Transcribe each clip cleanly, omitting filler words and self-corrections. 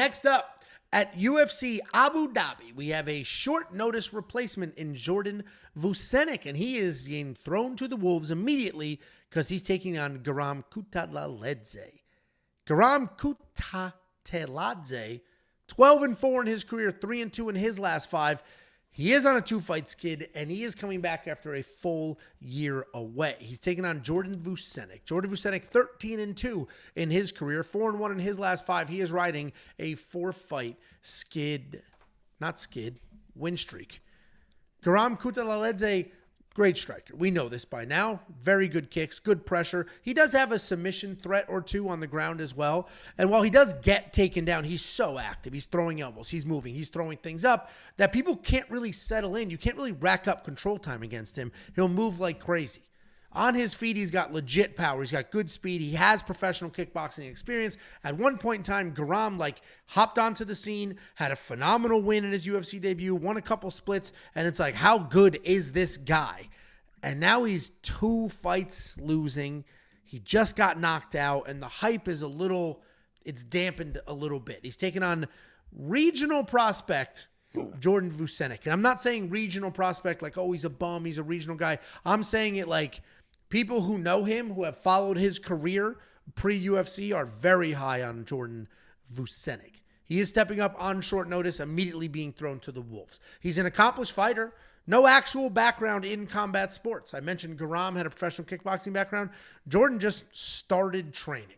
Next up, at UFC Abu Dhabi, we have a short notice replacement in Jordan Vucenic, and he is being thrown to the wolves immediately because he's taking on Guram Kutateladze. Guram Kutateladze, 12-4 in his career, 3-2 in his last 5. He is on a 2-fight skid, and he is coming back after a full year away. He's taking on Jordan Vucenic. Jordan Vucenic, 13-2 in his career, 4-1 in his last 5. He is riding a 4-fight win streak. Guram Kutateladze, great striker. We know this by now. Very good kicks, good pressure. He does have a submission threat or two on the ground as well. And while he does get taken down, he's so active. He's throwing elbows. He's moving. He's throwing things up that people can't really settle in. You can't really rack up control time against him. He'll move like crazy. On his feet, he's got legit power. He's got good speed. He has professional kickboxing experience. At one point in time, Guram hopped onto the scene, had a phenomenal win in his UFC debut, won a couple splits, and it's like, how good is this guy? And now he's 2 fights losing. He just got knocked out, and the hype is it's dampened a little bit. He's taken on regional prospect Jordan Vucenic. And I'm not saying regional prospect like, oh, he's a bum, he's a regional guy. I'm saying it like people who know him, who have followed his career pre-UFC, are very high on Jordan Vucenic. He is stepping up on short notice, immediately being thrown to the wolves. He's an accomplished fighter. No actual background in combat sports. I mentioned Guram had a professional kickboxing background. Jordan just started training.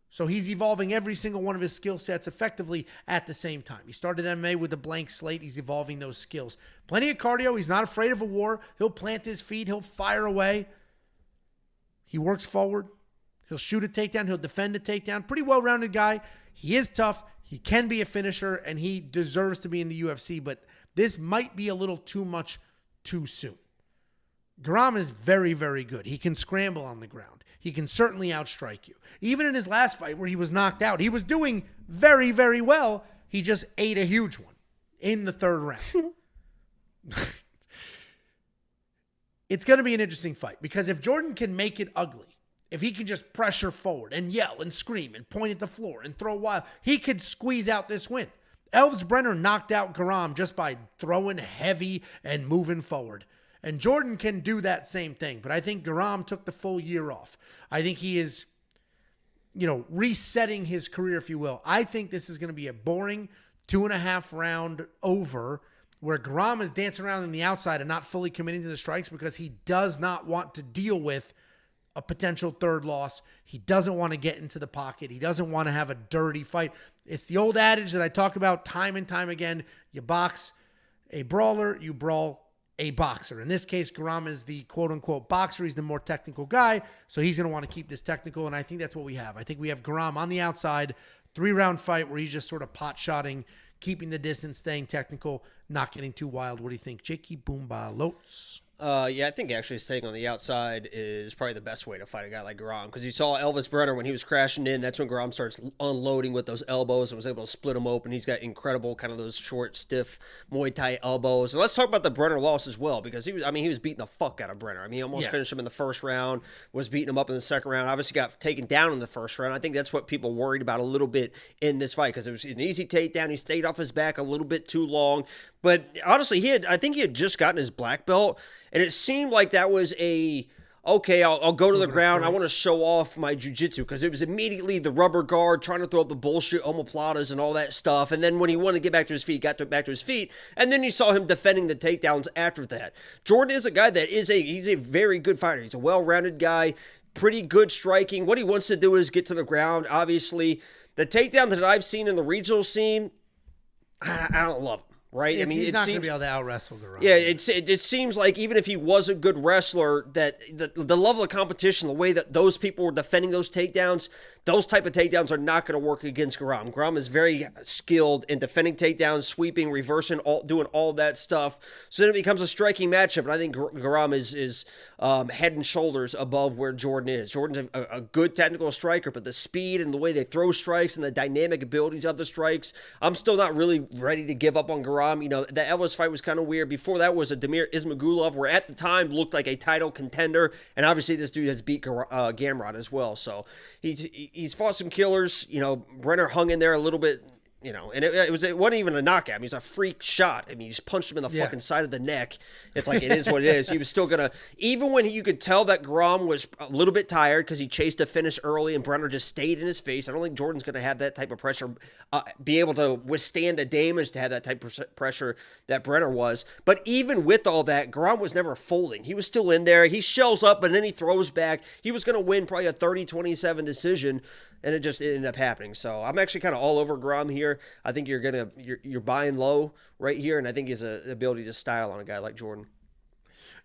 So he's evolving every single one of his skill sets effectively at the same time. He started MMA with a blank slate. He's evolving those skills. Plenty of cardio. He's not afraid of a war. He'll plant his feet. He'll fire away. He works forward. He'll shoot a takedown. He'll defend a takedown. Pretty well-rounded guy. He is tough. He can be a finisher, and he deserves to be in the UFC, but this might be a little too much too soon. Guram is very, very good. He can scramble on the ground. He can certainly outstrike you. Even in his last fight where he was knocked out, he was doing very, very well. He just ate a huge one in the 3rd round. It's going to be an interesting fight because if Jordan can make it ugly, if he can just pressure forward and yell and scream and point at the floor and throw wild, he could squeeze out this win. Elvis Brenner knocked out Guram just by throwing heavy and moving forward. And Jordan can do that same thing. But I think Guram took the full year off. I think he is, resetting his career, if you will. I think this is going to be a boring 2.5 round over where Guram is dancing around in the outside and not fully committing to the strikes because he does not want to deal with a potential 3rd loss. He doesn't want to get into the pocket. He doesn't want to have a dirty fight. It's the old adage that I talk about time and time again. You box a brawler, you brawl a boxer. In this case, Guram is the quote-unquote boxer. He's the more technical guy, so he's going to want to keep this technical, and I think that's what we have. I think we have Guram on the outside, 3-round fight where he's just sort of pot-shotting, keeping the distance, staying technical, not getting too wild. What do you think, Jakey Boomba Lotes? Yeah, I think actually staying on the outside is probably the best way to fight a guy like Guram because you saw Elvis Brenner when he was crashing in. That's when Guram starts unloading with those elbows and was able to split him open. He's got incredible kind of those short, stiff Muay Thai elbows. And let's talk about the Brenner loss as well because he was beating the fuck out of Brenner. I mean, he almost finished him in the 1st round, was beating him up in the 2nd round. Obviously got taken down in the 1st round. I think that's what people worried about a little bit in this fight because it was an easy takedown. He stayed off his back a little bit too long. But honestly, I think he had just gotten his black belt. And it seemed like that was I'll go to the ground. I want to show off my jiu-jitsu because it was immediately the rubber guard trying to throw up the bullshit omoplatas and all that stuff. And then when he wanted to get back to his feet, got back to his feet. And then you saw him defending the takedowns after that. Jordan is a guy that he's a very good fighter. He's a well-rounded guy, pretty good striking. What he wants to do is get to the ground. Obviously, the takedown that I've seen in the regional scene, I don't love it. Right? He's not going to be able to out-wrestle Guram. Yeah, it seems like even if he was a good wrestler, that the level of competition, the way that those people were defending those takedowns, those type of takedowns are not going to work against Guram. Guram is very skilled in defending takedowns, sweeping, reversing, doing all that stuff. So then it becomes a striking matchup, and I think Guram is head and shoulders above where Jordan is. Jordan's a good technical striker, but the speed and the way they throw strikes and the dynamic abilities of the strikes, I'm still not really ready to give up on Guram. The Elvis fight was kind of weird. Before that was a Damir Ismagulov, where at the time looked like a title contender, and obviously this dude has beat Gamrot as well. So he's fought some killers. Brenner hung in there a little bit and it wasn't even a knockout. I mean, it was a freak shot. I mean, you just punched him in the fucking side of the neck. It's like, it is what it is. He was still going to, even when you could tell that Guram was a little bit tired because he chased a finish early and Brenner just stayed in his face. I don't think Jordan's going to have that type of pressure, be able to withstand the damage to have that type of pressure that Brenner was. But even with all that, Guram was never folding. He was still in there. He shells up and then he throws back. He was going to win probably a 30-27 decision. And it just ended up happening. So I'm actually kind of all over Guram here. I think you're buying low right here, and I think he has the ability to style on a guy like Jordan.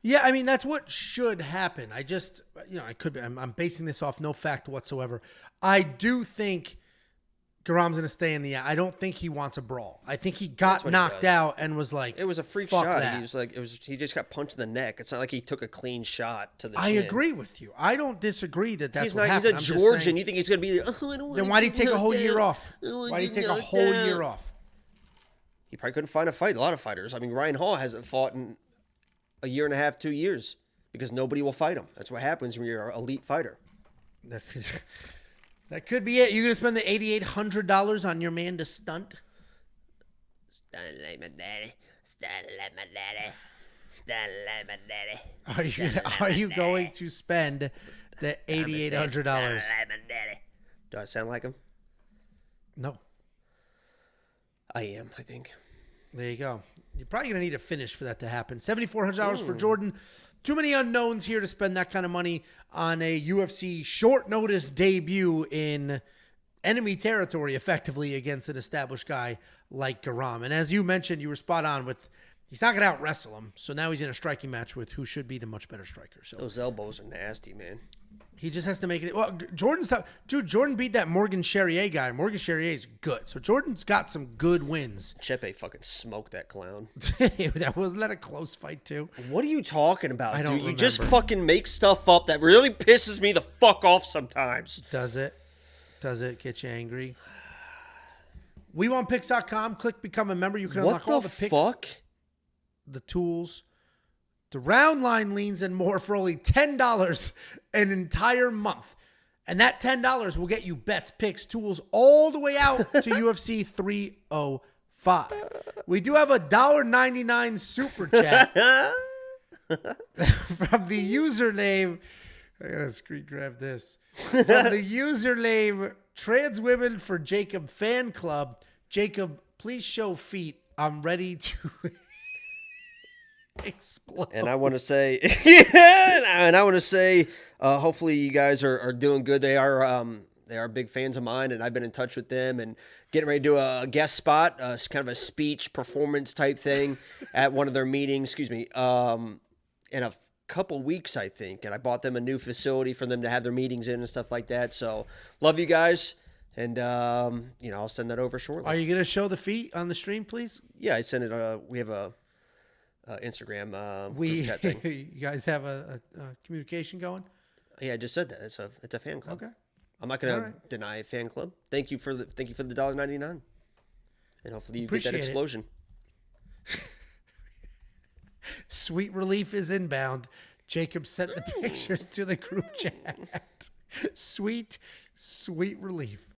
Yeah, I mean, that's what should happen. I just, I'm basing this off no fact whatsoever. I do think Guram's going to stay in the. I don't think he wants a brawl. I think he got knocked out and was like, it was a freak fuck shot. that. He was like, he just got punched in the neck. It's not like he took a clean shot to the chin. I agree with you. I don't disagree that that's what happened. He's a Georgian. You think he's going to be? Then why'd he take a whole year off? Why'd he take a whole year off? He probably couldn't find a fight. A lot of fighters. I mean, Ryan Hall hasn't fought in a year and a half, 2 years because nobody will fight him. That's what happens when you're an elite fighter. That could be it. You're going to spend the $8,800 on your man to stunt? Stunt like my daddy. Stunt like my daddy. Stunt like my daddy. Are you going to spend the $8,800? Stunt like my daddy. Do I sound like him? No. I am, I think. There you go. You're probably going to need a finish for that to happen. $7,400 for Jordan. Too many unknowns here to spend that kind of money on a UFC short notice debut in enemy territory, effectively, against an established guy like Guram. And as you mentioned, you were spot on with he's not going to out-wrestle him. So now he's in a striking match with who should be the much better striker. So those elbows are nasty, man. he just has to make it. Well, Jordan's tough. Dude, Jordan beat that Morgan Charrier guy. Morgan Charrier is good. So Jordan's got some good wins. Chepe fucking smoked that clown. Wasn't that a close fight, too? What are you talking about, I dude? don't You remember. just fucking make stuff up that really pisses me the fuck off sometimes. Does it? Does it get you angry? WeWantPicks.com. Click become a member. You can unlock all the picks, fuck? the tools, the round line leans, and more for only $10 an entire month. And that $10 will get you bets, picks, tools all the way out to UFC 305. We do have a $1.99 super chat from the username. I gotta screen grab this. From the username Trans Women for Jacob Fan Club. Jacob, please show feet. I'm ready to explode. And I want to say, hopefully you guys are doing good. They are big fans of mine, and I've been in touch with them and getting ready to do a guest spot, kind of a speech performance type thing at one of their meetings. In a couple weeks, I think. And I bought them a new facility for them to have their meetings in and stuff like that. So love you guys. And, I'll send that over shortly. Are you going to show the feet on the stream, please? Yeah, I sent it. We have a Instagram group chat thing. You guys have a communication going? Yeah, I just said that. It's a fan club. Okay. I'm not going to deny a fan club. Thank you for the $1.99. And hopefully you Appreciate get that explosion. Sweet Relief is inbound. Jacob sent the pictures to the group chat. Sweet Relief.